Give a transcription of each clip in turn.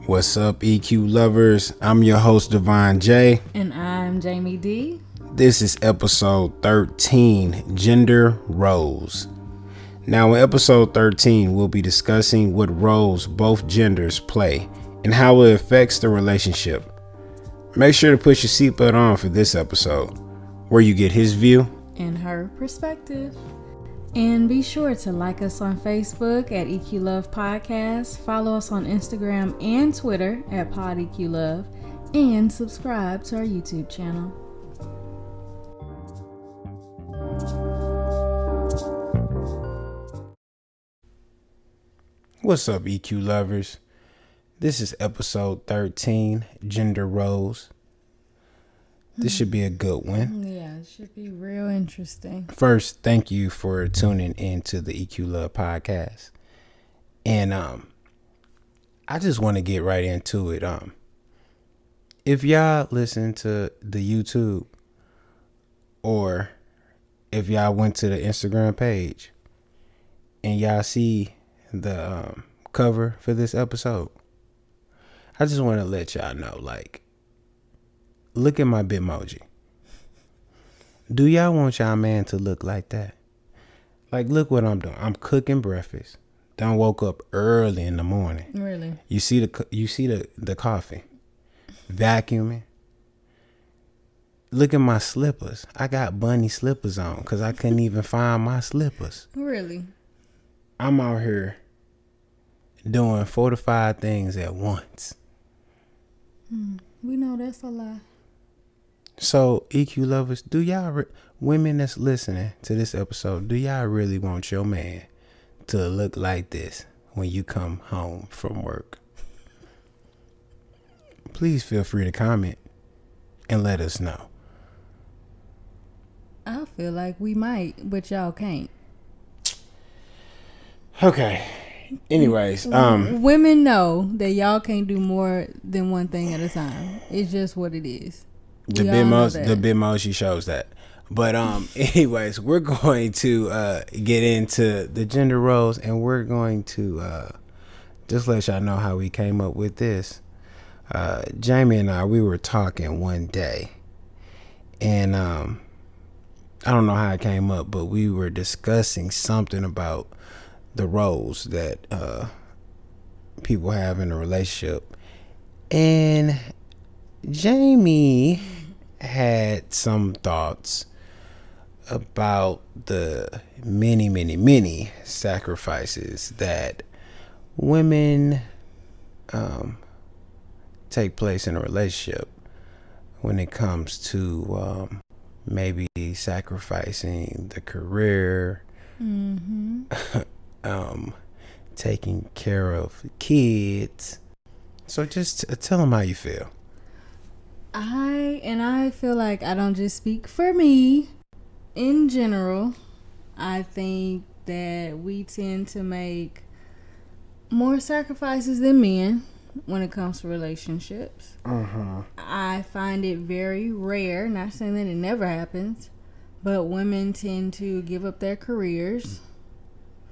What's up, EQ lovers? I'm your host, Devon J. And I'm Jamie D. This is episode 13, Gender Roles. Now, in episode 13, we'll be discussing what roles both genders play and how it affects the relationship. Make sure to put your seatbelt on for this episode, where you get his view and her perspective. And be sure to like us on Facebook at EQ Love Podcast, follow us on Instagram and Twitter at Pod EQ Love, and subscribe to our YouTube channel. What's up, EQ lovers? This is episode 13, Gender Roles. This should be a good one. Yeah, it should be real interesting. First, thank you for tuning into the EQ Love Podcast. And I just want to get right into it. If y'all listen to the YouTube, or if y'all went to the Instagram page and y'all see the cover for this episode, I just want to let y'all know, look at my Bitmoji. Do y'all want y'all man to look like that? Look what I'm doing. I'm cooking breakfast. Done woke up early in the morning. Really? You see the coffee. Vacuuming. Look at my slippers. I got bunny slippers on because I couldn't even find my slippers. Really? I'm out here doing 4 to 5 things at once. We know that's a lie. So, EQ lovers, do y'all, women that's listening to this episode, do y'all really want your man to look like this when you come home from work? Please feel free to comment and let us know. I feel like we might, but y'all can't. Okay. Anyways, women know that y'all can't do more than one thing at a time. It's just what it is. The Bitmoji shows that. But anyways, we're going to get into the gender roles, and we're going to just let y'all know how we came up with this. Jamie and I, we were talking one day, and I don't know how it came up, but we were discussing something about the roles that people have in a relationship, and Jamie had some thoughts about the many sacrifices that women take place in a relationship when it comes to maybe sacrificing the career, taking care of kids. So just tell them how you feel. I feel like I don't just speak for me. In general, I think that we tend to make more sacrifices than men when it comes to relationships. I find it very rare, not saying that it never happens, but women tend to give up their careers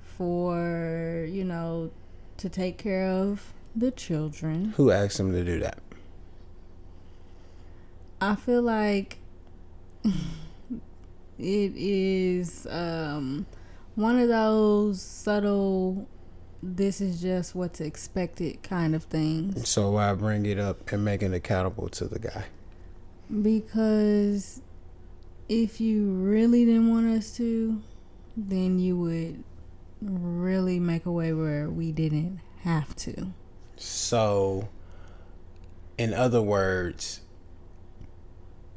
for, to take care of the children. Who asked them to do that? I feel like it is one of those subtle, this is just what's expected kind of things. So why bring it up and make it accountable to the guy? Because if you really didn't want us to, then you would really make a way where we didn't have to. So, in other words,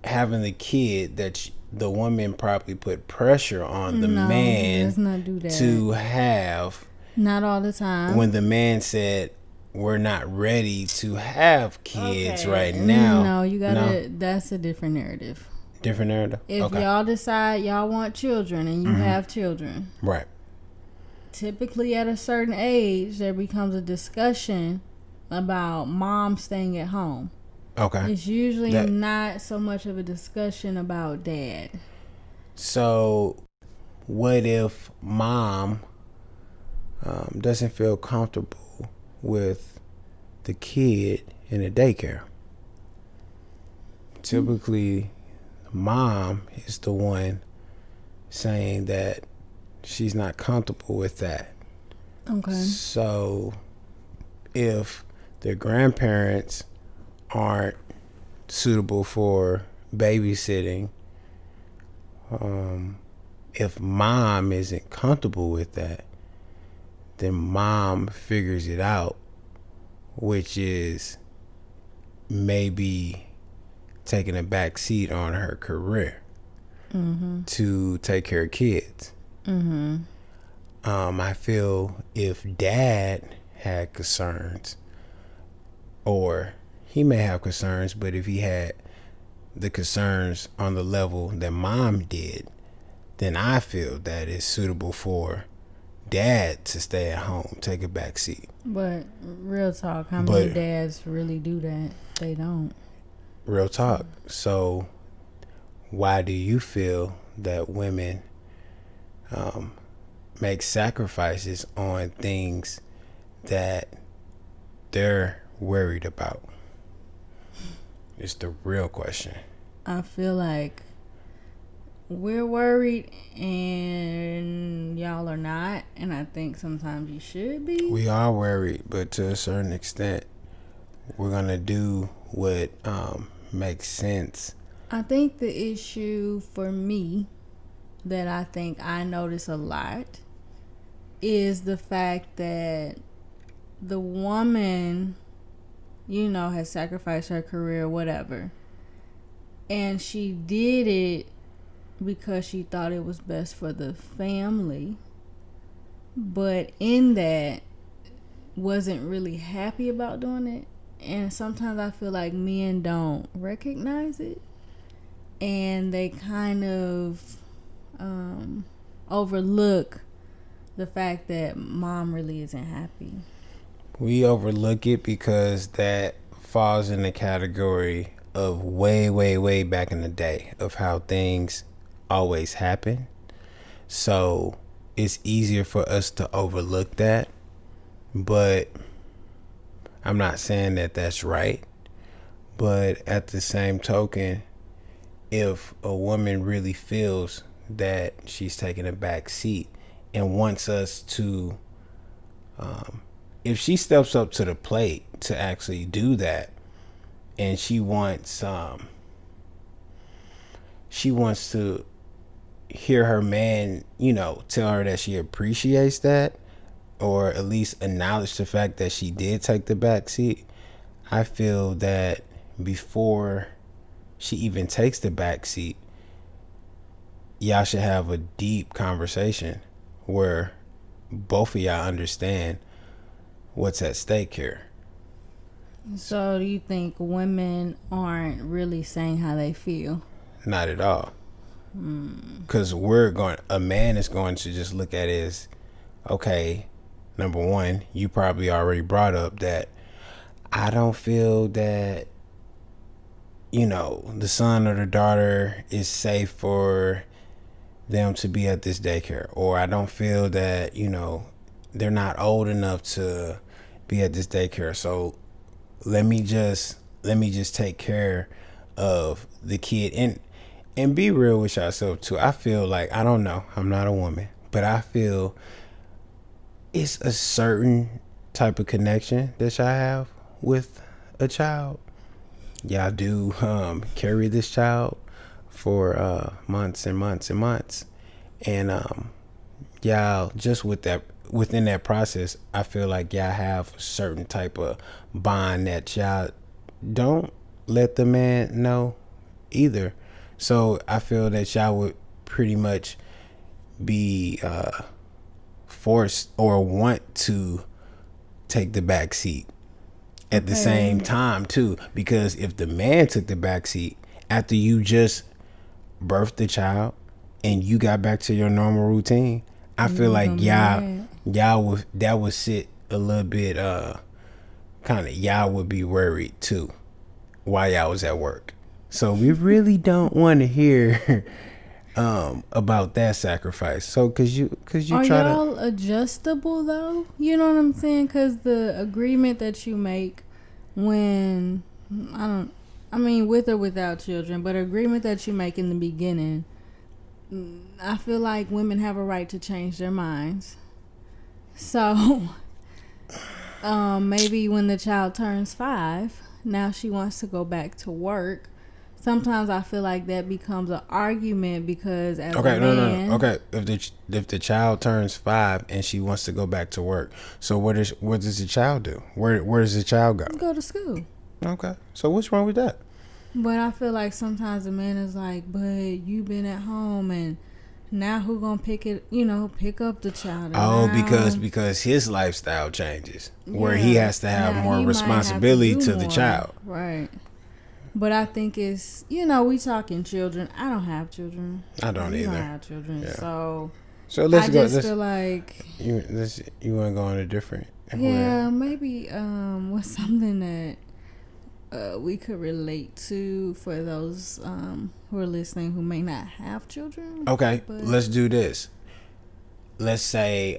having the kid that the woman probably put pressure on the man does not do that. To have. Not all the time. When the man said, we're not ready to have kids right now. No, you gotta, that's a different narrative. Different narrative? If y'all decide y'all want children and you have children. Right. Typically at a certain age, there becomes a discussion about mom staying at home. Okay. It's usually not so much of a discussion about dad. So, what if mom doesn't feel comfortable with the kid in a daycare. Typically, mom is the one saying that she's not comfortable with that. Okay. So if the grandparents aren't suitable for babysitting, if mom isn't comfortable with that, then mom figures it out, which is maybe taking a back seat on her career to take care of kids. I feel if dad had concerns, or he may have concerns, but if he had the concerns on the level that mom did, then I feel that it's suitable for dad to stay at home, take a back seat. But real talk, how many dads really do that? They don't. Real talk. So why do you feel that women make sacrifices on things that they're worried about? It's the real question. I feel like we're worried and y'all are not, and I think sometimes you should be. We are worried, but to a certain extent, we're gonna do what makes sense. I think the issue for me that I think I notice a lot is the fact that the woman, has sacrificed her career, whatever, and she did it because she thought it was best for the family, but in that wasn't really happy about doing it. And sometimes I feel like men don't recognize it, and they kind of overlook the fact that mom really isn't happy. We overlook it because that falls in the category of way, way, way back in the day of how things always happen. So it's easier for us to overlook that. But I'm not saying that that's right. But at the same token, if a woman really feels that she's taking a back seat and wants us to, if she steps up to the plate to actually do that, and she wants to hear her man, tell her that she appreciates that, or at least acknowledge the fact that she did take the back seat, I feel that before she even takes the back seat, y'all should have a deep conversation where both of y'all understand what's at stake here. So do you think women aren't really saying how they feel? Not at all. Because a man is going to just look at it as, okay, number one, you probably already brought up that I don't feel that, the son or the daughter is safe for them to be at this daycare, or I don't feel that, they're not old enough to be at this daycare. So let me just take care of the kid and be real with yourself too. I feel like, I don't know, I'm not a woman, but I feel it's a certain type of connection that y'all have with a child. Y'all do carry this child for months and months and months, and y'all just within that process, I feel like y'all have a certain type of bond that y'all don't let the man know either. So I feel that y'all would pretty much be forced or want to take the back seat at the same time too, because if the man took the back seat after you just birthed the child and you got back to your normal routine, I feel like y'all would sit a little bit y'all would be worried too while y'all was at work. So we really don't want to hear about that sacrifice. So cause you are y'all adjustable though? You know what I'm saying? Because the agreement that you make when I mean, with or without children, but agreement that you make in the beginning, I feel like women have a right to change their minds. So, maybe when the child turns 5, now she wants to go back to work. Sometimes I feel like that becomes an argument because as a man, no. Okay, if the child turns 5 and she wants to go back to work, so what does the child do? Where does the child go? go to school. Okay, so what's wrong with that? But I feel like sometimes the man is like, but you been at home and now who gonna pick up the child? Because his lifestyle changes, where he has to have more responsibility to the child. Right. But I think it's, we talking children. I don't have children. I don't either. I don't have children. Yeah. So let's I just feel like you want to go on a different. Yeah, maybe what's something that we could relate to for those who are listening who may not have children. Okay, let's do this. Let's say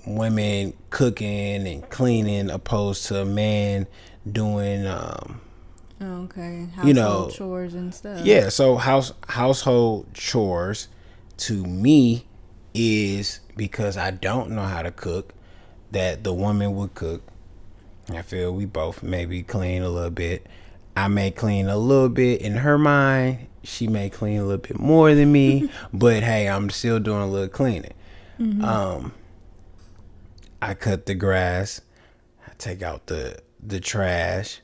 women cooking and cleaning opposed to a man doing household chores and stuff. Yeah, so household chores to me is because I don't know how to cook, that the woman would cook. I feel we both maybe clean a little bit. I may clean a little bit in her mind. She may clean a little bit more than me, but hey, I'm still doing a little cleaning. Mm-hmm. I cut the grass. I take out the trash.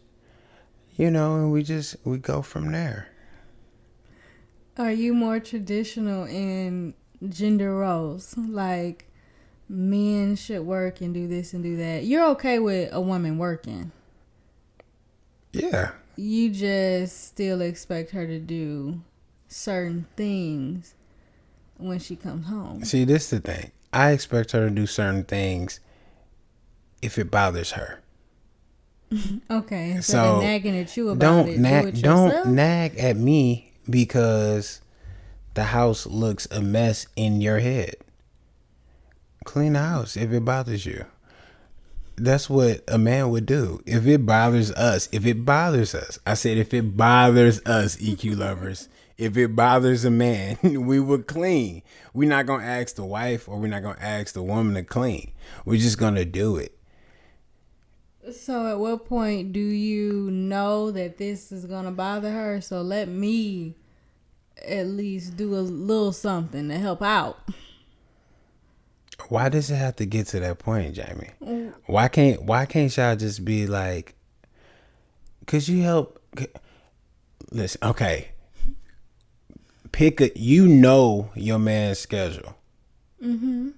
And we go from there. Are you more traditional in gender roles? Like, men should work and do this and do that. You're okay with a woman working? Yeah. You just still expect her to do certain things when she comes home. See, this is the thing. I expect her to do certain things if it bothers her. Okay, instead of nagging at you about don't nag at me because the house looks a mess in your head. Clean the house if it bothers you. That's what a man would do. If it bothers us. I said if it bothers us, EQ lovers. If it bothers a man, we would clean. We're not going to ask the wife or we're not going to ask the woman to clean. We're just going to do it. So at what point do you know that this is going to bother her? So let me at least do a little something to help out. Why does it have to get to that point, Jamie? Why can't y'all just be like, could you help? Listen, okay. Your man's schedule. Mm-hmm.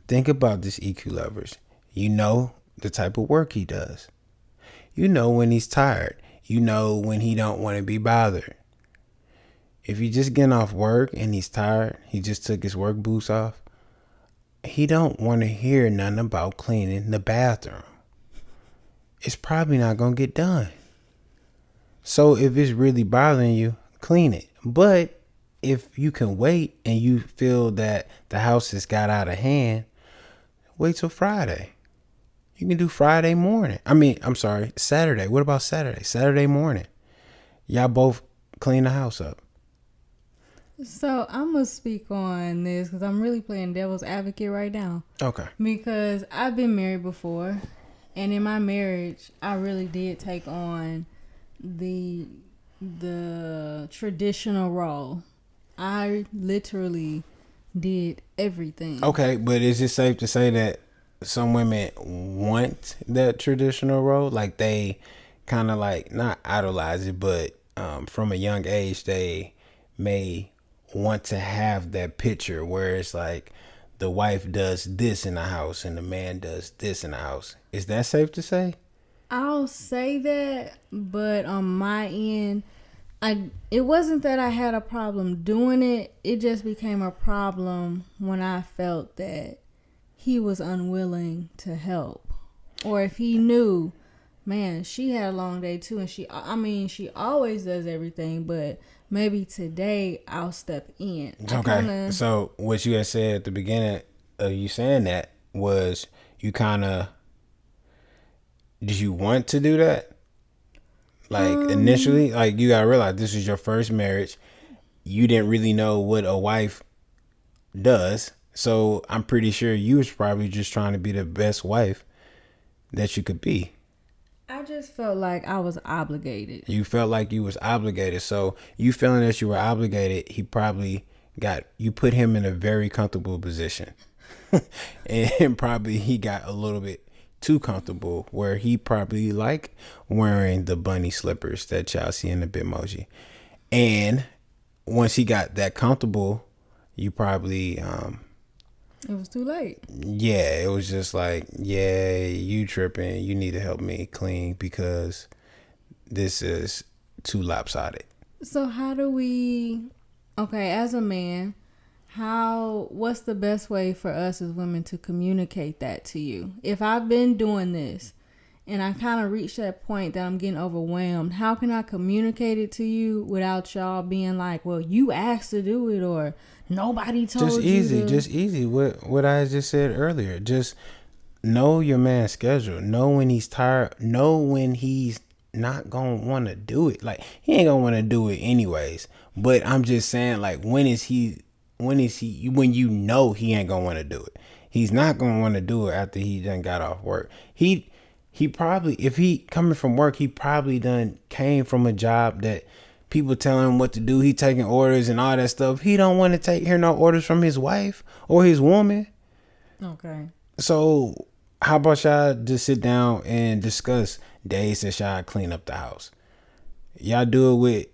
Think about this, EQ lovers. You know the type of work he does. You know when he's tired. You know when he don't want to be bothered. If you just getting off work and he's tired, he just took his work boots off, he don't want to hear nothing about cleaning the bathroom. It's probably not going to get done. So if it's really bothering you, clean it. But if you can wait and you feel that the house has got out of hand, wait till Friday. You can do Friday morning. Saturday. What about Saturday? Saturday morning. Y'all both clean the house up. So I'm going to speak on this because I'm really playing devil's advocate right now. Okay. Because I've been married before. And in my marriage, I really did take on the traditional role. I literally did everything. Okay, but is it safe to say that some women want that traditional role? Like they kind of like not idolize it, but from a young age they may want to have that picture where it's like the wife does this in the house and the man does this in the house. Is that safe to say? I'll say that, but on my end, it wasn't that I had a problem doing it. It just became a problem when I felt that he was unwilling to help. Or if he knew, man, she had a long day too, and she always does everything, but maybe today I'll step in. Okay. So what you had said at the beginning of you saying that was you kind of did you want to do that? Like initially, like you gotta realize this is your first marriage. You didn't really know what a wife does. So I'm pretty sure you was probably just trying to be the best wife that you could be. I just felt like I was obligated. You felt like you was obligated. So you feeling that you were obligated, he probably you put him in a very comfortable position. And probably he got a little bit too comfortable where he probably like wearing the bunny slippers that y'all see in the Bitmoji. And once he got that comfortable, you probably It was too late. yeah, it was just like, yeah, you tripping. You need to help me clean because this is too lopsided. So how do we, okay, as a man, what's the best way for us as women to communicate that to you? If I've been doing this and I kind of reached that point that I'm getting overwhelmed, how can I communicate it to you without y'all being like, well, you asked to do it, or nobody told you to? Just easy. What I just said earlier. Just know your man's schedule. Know when he's tired. Know when he's not gonna want to do it. Like, he ain't gonna want to do it anyways. But I'm just saying, like, when you know he ain't gonna want to do it. He's not gonna want to do it after he done got off work. He probably, if he coming from work, he probably done came from a job that people tell him what to do. He taking orders and all that stuff. He don't want to hear no orders from his wife or his woman. Okay. So how about y'all just sit down and discuss days that y'all clean up the house? Y'all do it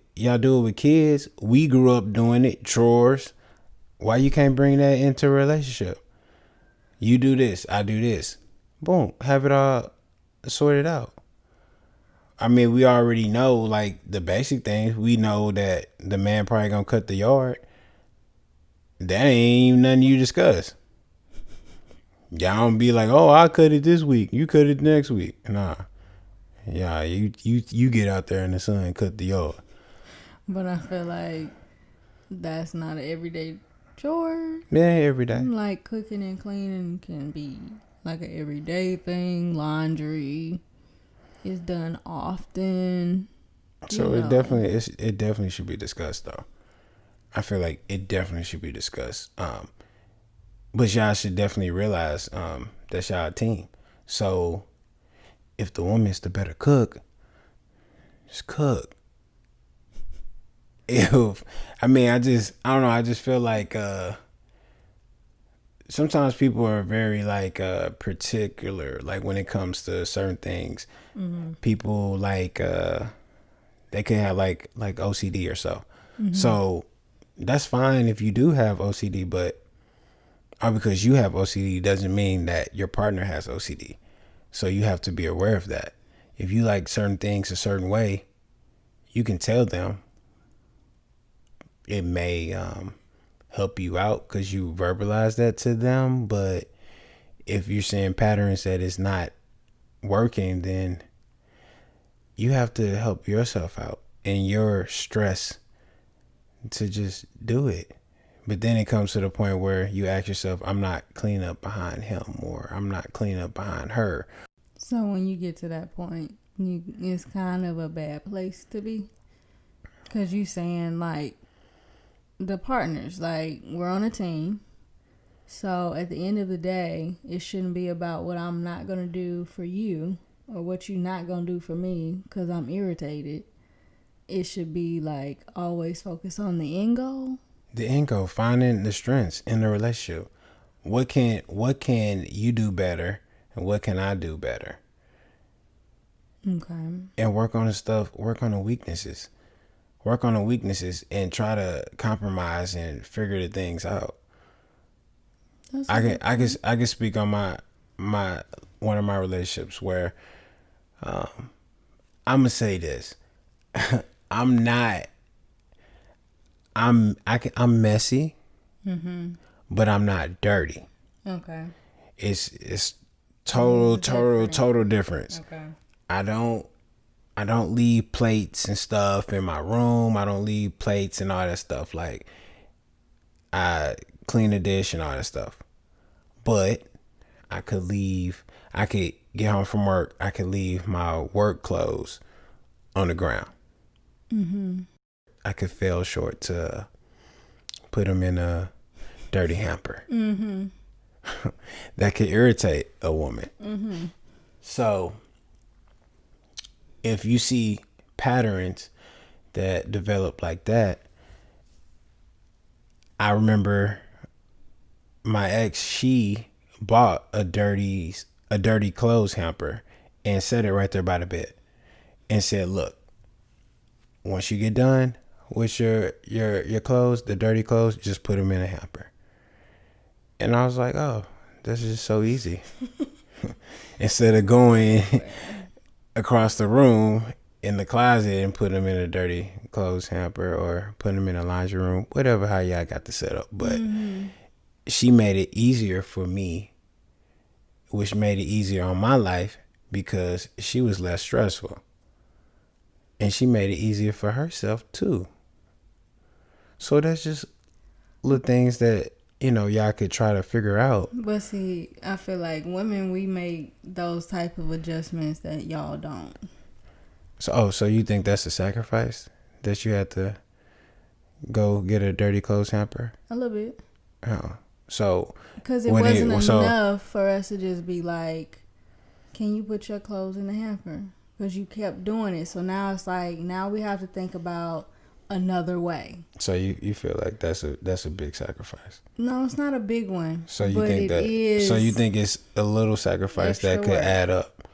with kids. We grew up doing it, chores. Why you can't bring that into a relationship? You do this, I do this. Boom, have it all sorted out. I mean, we already know like the basic things. We know that the man probably gonna cut the yard. That ain't even nothing you discuss. Y'all don't be like, oh, I cut it this week, you cut it next week. Nah. Yeah, you get out there in the sun and cut the yard. But I feel like that's not an everyday chore. Yeah, every day. Like cooking and cleaning can be like an everyday thing. Laundry is done often. So it definitely should be discussed though. I feel like it definitely should be discussed. But y'all should definitely realize that y'all a team. So if the woman's the better cook, just cook. I don't know, I just feel like sometimes people are very like particular, like when it comes to certain things. Mm-hmm. People like they could have like OCD or so. Mm-hmm. So that's fine if you do have OCD, but because you have OCD doesn't mean that your partner has OCD. So you have to be aware of that. If you like certain things a certain way, you can tell them. It may help you out because you verbalize that to them. But if you're seeing patterns that it's not working, then you have to help yourself out in your stress to just do it. But then it comes to the point where you ask yourself, I'm not cleaning up behind him, or I'm not cleaning up behind her. So when you get to that point, it's kind of a bad place to be. Because you saying like, the partners, like, we're on a team. So at the end of the day, it shouldn't be about what I'm not going to do for you or what you're not going to do for me because I'm irritated. It should be like always focus on the end goal. The end goal, finding the strengths in the relationship. What can you do better and what can I do better? Okay. And work on the weaknesses. Work on the weaknesses and try to compromise and figure the things out. I can speak on my one of my relationships where I'm gonna say this. I'm messy, mm-hmm. but I'm not dirty. Okay. It's total difference. Okay. I don't leave plates and stuff in my room. I don't leave plates and all that stuff. Like, I clean the dish and all that stuff. But I could get home from work, I could leave my work clothes on the ground. I could fail short to put them in a dirty hamper. That could irritate a woman. So if you see patterns that develop like that, I remember my ex, she bought a dirty clothes hamper and set it right there by the bed and said, look, once you get done with your clothes, the dirty clothes, just put them in a hamper. And I was like, oh, this is just so easy. Instead of going across the room in the closet and put them in a dirty clothes hamper or put them in a laundry room, whatever, how y'all got the setup. But she made it easier for me, which made it easier on my life because she was less stressful. And she made it easier for herself too. So that's just little things that, y'all could try to figure out. But see, I feel like women, we make those type of adjustments that y'all don't. So you think that's a sacrifice? That you had to go get a dirty clothes hamper? A little bit. Oh. So because it wasn't enough for us to just be like, can you put your clothes in the hamper? Because you kept doing it. So now it's like, now we have to think about another way. So you feel like that's a big sacrifice? No, it's not a big one. So you think that? So you think it's a little sacrifice that could add up?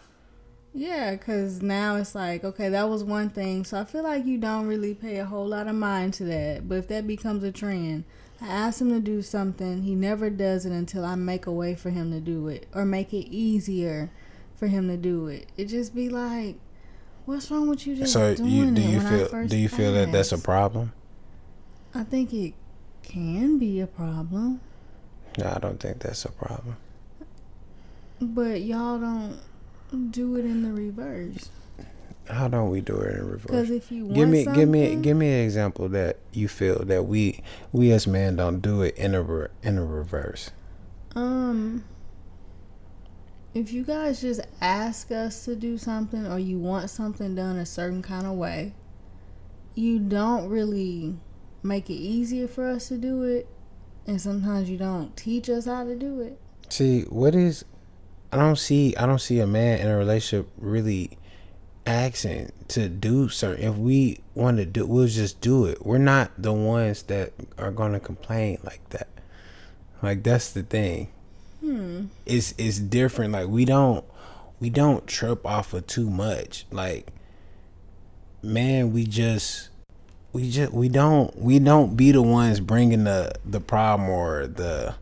Yeah, because now it's like, okay, that was one thing. So I feel like you don't really pay a whole lot of mind to that. But if that becomes a trend, I ask him to do something, he never does it until I make a way for him to do it or make it easier for him to do it. It just be like, what's wrong with you just doing it? Do you feel that that's a problem? I think it can be a problem. No, I don't think that's a problem. But y'all don't do it in the reverse. How don't we do it in reverse? Because if you want give me an example that you feel that we as men don't do it in a reverse. If you guys just ask us to do something or you want something done a certain kind of way, you don't really make it easier for us to do it, and sometimes you don't teach us how to do it. See, I don't see a man in a relationship really asking to do certain. If we want to do, we'll just do it. We're not the ones that are going to complain like that. Like, that's the thing. It's different. Like, we don't trip off of too much. Like, man, we don't be the ones bringing the problem or the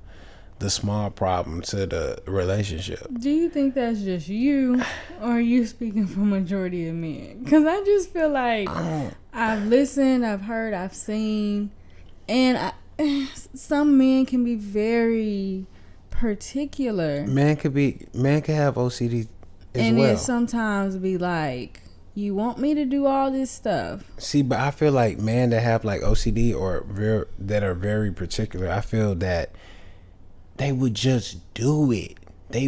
small problem to the relationship. Do you think that's just you, or are you speaking for majority of men? Because I just feel like I've listened, I've heard, I've seen, and some men can be very particular. Man could have OCD as and well. And it sometimes be like, you want me to do all this stuff. See, but I feel like men that have like OCD or that are very particular, I feel that they would just do it. They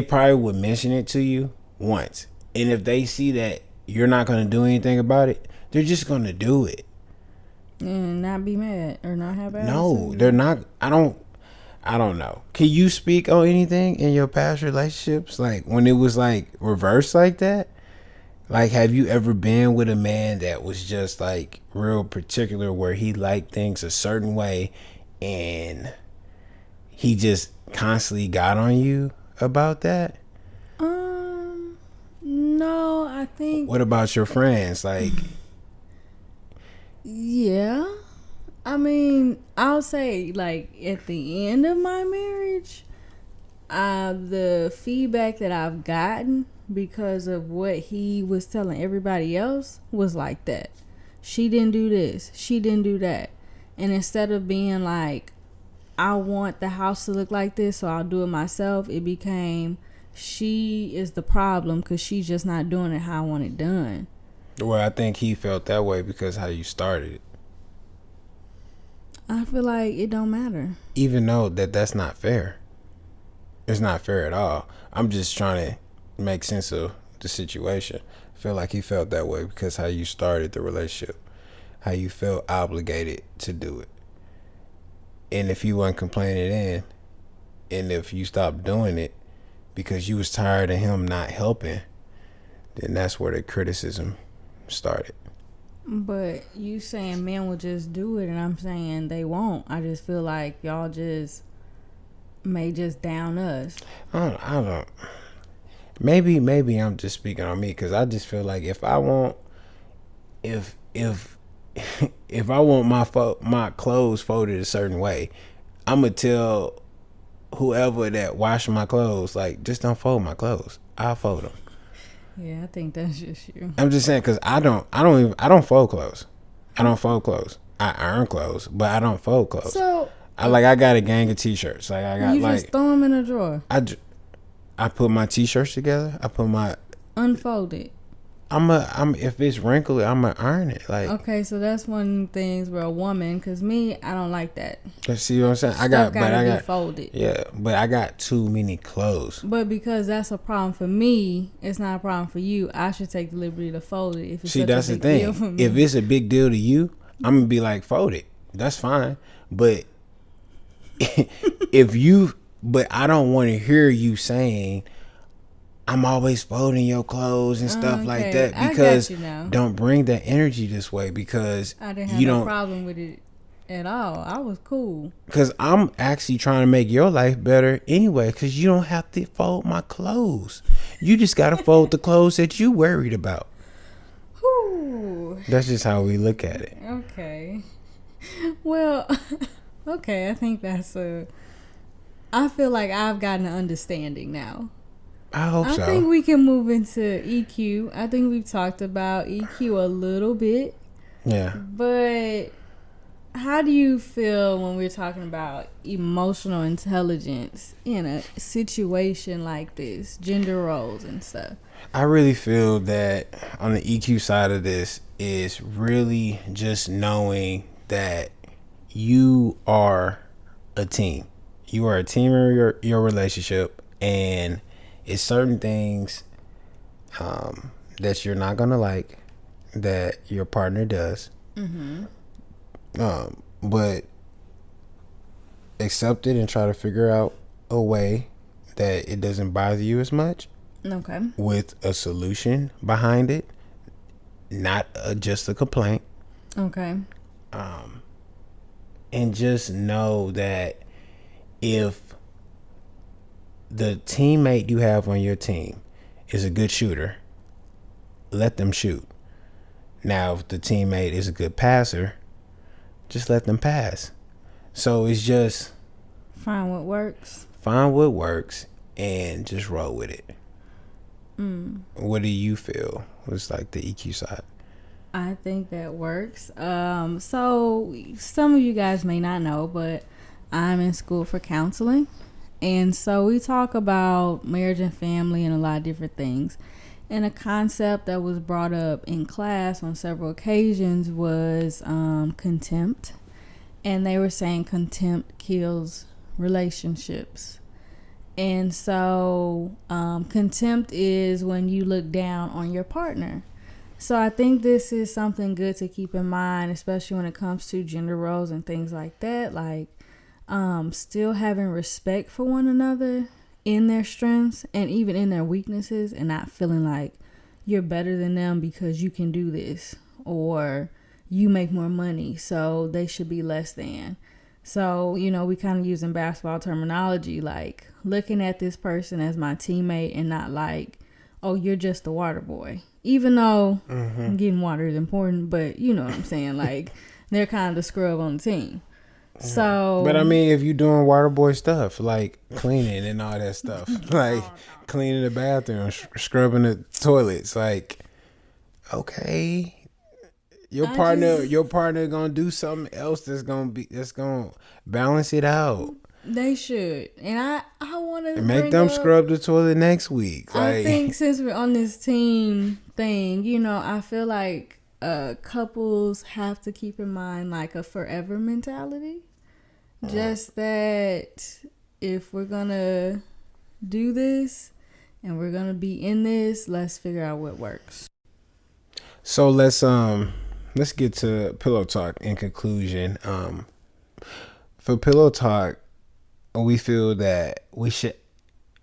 probably would mention it to you once. And if they see that you're not going to do anything about it, they're just going to do it. And not be mad or not have attitude. No, they're not. I don't know. Can you speak on anything in your past relationships? Like when it was like reversed like that? Like, have you ever been with a man that was just like real particular where he liked things a certain way and he just constantly got on you about that? No, I think. What about your friends? Like, yeah. I mean, I'll say, like, at the end of my marriage, the feedback that I've gotten because of what he was telling everybody else was like that. She didn't do this. She didn't do that. And instead of being like, I want the house to look like this, so I'll do it myself, it became, she is the problem because she's just not doing it how I want it done. Well, I think he felt that way because how you started it. I feel like it don't matter. Even though that's not fair. It's not fair at all. I'm just trying to make sense of the situation. I feel like he felt that way because how you started the relationship, how you felt obligated to do it. And if you weren't complaining then, and if you stopped doing it because you was tired of him not helping, then that's where the criticism started. But you saying men will just do it, and I'm saying they won't. I just feel like y'all just may just down us. I don't. Maybe I'm just speaking on me because I just feel like if I want, if if I want my clothes folded a certain way, I'm gonna tell whoever that wash my clothes, like, just don't fold my clothes. I'll fold them. Yeah, I think that's just you. I'm just saying because I don't fold clothes. I don't fold clothes. I iron clothes, but I don't fold clothes. So I got a gang of t-shirts. Like I got you just throw them in a drawer. I put my t-shirts together. I put my unfolded. I'm if it's wrinkly, I'm gonna iron it. Like, okay, so that's one of the things where a woman, because me, I don't like that. See what I'm saying? I got folded. Yeah, but I got too many clothes. But because that's a problem for me, it's not a problem for you. I should take the liberty to fold it. If it's that's the thing. If it's a big deal to you, I'm gonna be like, fold it. That's fine. But but I don't want to hear you saying, I'm always folding your clothes and stuff like that, because don't bring that energy this way, because I didn't have no problem with it at all. I was cool. Because I'm actually trying to make your life better anyway, because you don't have to fold my clothes. You just got to fold the clothes that you worried about. Whew. That's just how we look at it. Okay. Well, okay, I think I feel like I've gotten an understanding now. I hope so. I think we can move into EQ. I think we've talked about EQ a little bit. Yeah. But how do you feel when we're talking about emotional intelligence in a situation like this, gender roles and stuff? I really feel that on the EQ side of this is really just knowing that you are a team. You are a team in your relationship, and it's certain things that you're not gonna like that your partner does. Mm-hmm. But accept it and try to figure out a way that it doesn't bother you as much. Okay. With a solution behind it, not just a complaint. Okay. And just know that if the teammate you have on your team is a good shooter, let them shoot. Now, if the teammate is a good passer, just let them pass. So it's just find what works. Find what works and just roll with it. What do you feel was like the EQ side? I think that works. So some of you guys may not know, but I'm in school for counseling. And so we talk about marriage and family and a lot of different things. And a concept that was brought up in class on several occasions was contempt. And they were saying contempt kills relationships. And so contempt is when you look down on your partner. So I think this is something good to keep in mind, especially when it comes to gender roles and things like that. Like still having respect for one another in their strengths and even in their weaknesses, and not feeling like you're better than them because you can do this, or you make more money, so they should be less than. So, we kind of using basketball terminology, like looking at this person as my teammate and not like, oh, you're just the water boy. Even though getting water is important, but you know what I'm saying? Like, they're kind of the scrub on the team. So, but I mean, if you're doing water boy stuff, like cleaning and all that stuff, like cleaning the bathroom, scrubbing the toilets, like, okay. Your partner gonna do something else that's gonna balance it out. They should, and I want to make them scrub the toilet next week. I think since we're on this team thing, I feel like couples have to keep in mind like a forever mentality. Just that if we're gonna do this and we're going to be in this. Let's figure out what works. So let's get to Pillow Talk in conclusion. For Pillow Talk, we feel that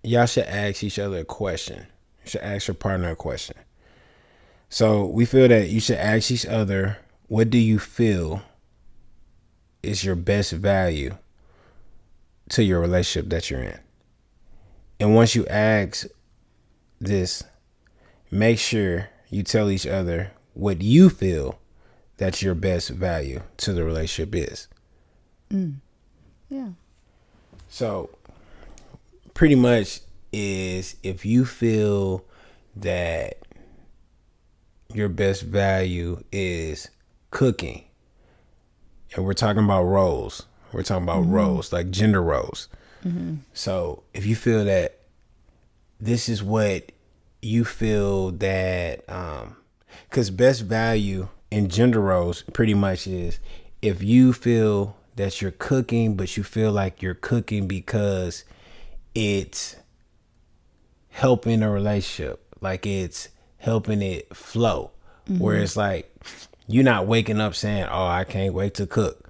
y'all should ask each other a question. You should ask your partner a question. So we feel that you should ask each other, what do you feel is your best value to your relationship that you're in? And once you ask this, make sure you tell each other what you feel that your best value to the relationship is. Yeah. So pretty much is, if you feel that your best value is cooking, and we're talking about roles. We're talking about roles, like gender roles. So if you feel that this is what you feel that, because best value in gender roles pretty much is, if you feel that you're cooking, but you feel like you're cooking because it's helping a relationship, like it's helping it flow. Where it's like, you're not waking up saying, oh, I can't wait to cook.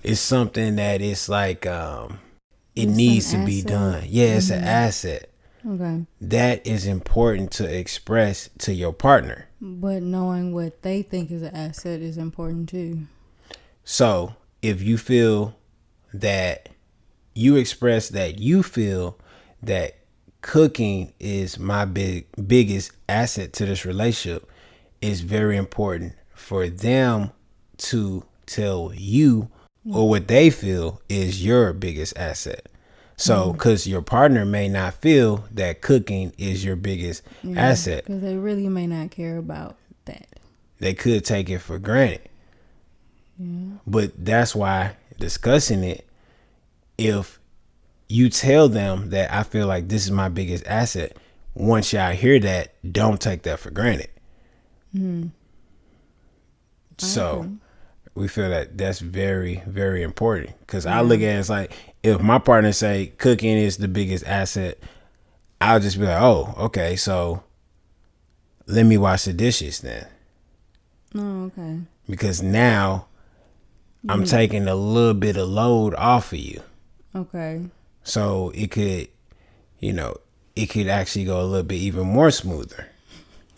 It's something that it's like, it needs to be done. Yeah, it's an asset. Okay. That is important to express to your partner. But knowing what they think is an asset is important too. So if you feel that you express that you feel that cooking is my biggest asset to this relationship, it's very important for them to tell you or what they feel is your biggest asset. So, because your partner may not feel that cooking is your biggest asset. Because they really may not care about that. They could take it for granted. Yeah. But that's why discussing it, if you tell them that I feel like this is my biggest asset, once y'all hear that, don't take that for granted. So we feel that that's very, very important, because I look at it as like, if my partner say cooking is the biggest asset, I'll just be like, oh, okay, so let me wash the dishes then. Oh, okay. Because now I'm taking a little bit of load off of you. Okay. So it could, it could actually go a little bit even more smoother.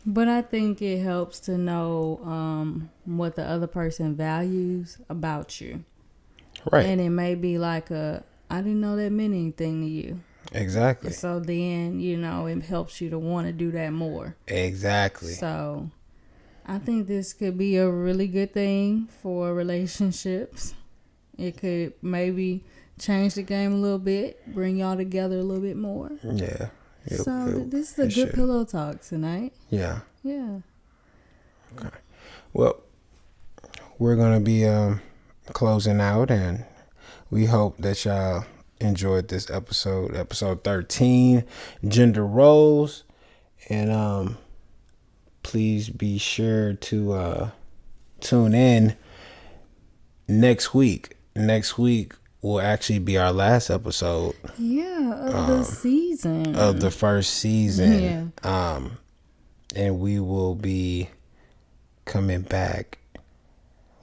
But I think it helps to know what the other person values about you. Right. And it may be like I didn't know that meant anything to you. Exactly. So then, it helps you to want to do that more. Exactly. So I think this could be a really good thing for relationships. It could maybe change the game a little bit, bring y'all together a little bit more. Yeah. This is a good pillow talk tonight. Yeah. Yeah. Okay. Well, we're going to be closing out, and we hope that y'all enjoyed this episode 13, gender roles. And please be sure to tune in next week. Next week will actually be our last episode. Yeah, of the season. Of the first season. Yeah. And we will be coming back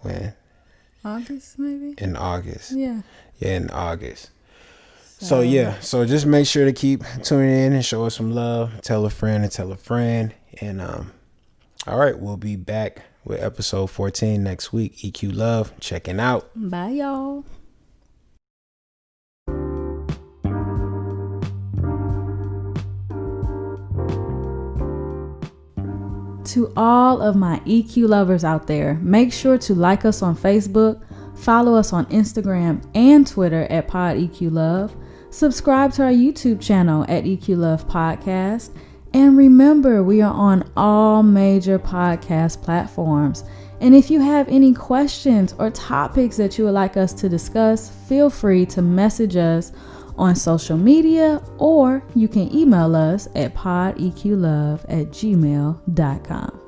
when? August, maybe? In August. Yeah. Yeah, in August. So just make sure to keep tuning in and show us some love. Tell a friend and tell a friend. And all right, we'll be back with episode 14 next week. EQ Love, checking out. Bye, y'all. To all of my EQ lovers out there, make sure to like us on Facebook, follow us on Instagram and Twitter at PodEQLove, subscribe to our YouTube channel at EQ Love Podcast, and remember, we are on all major podcast platforms. And if you have any questions or topics that you would like us to discuss, feel free to message us on social media, or you can email us at podeqlove@gmail.com.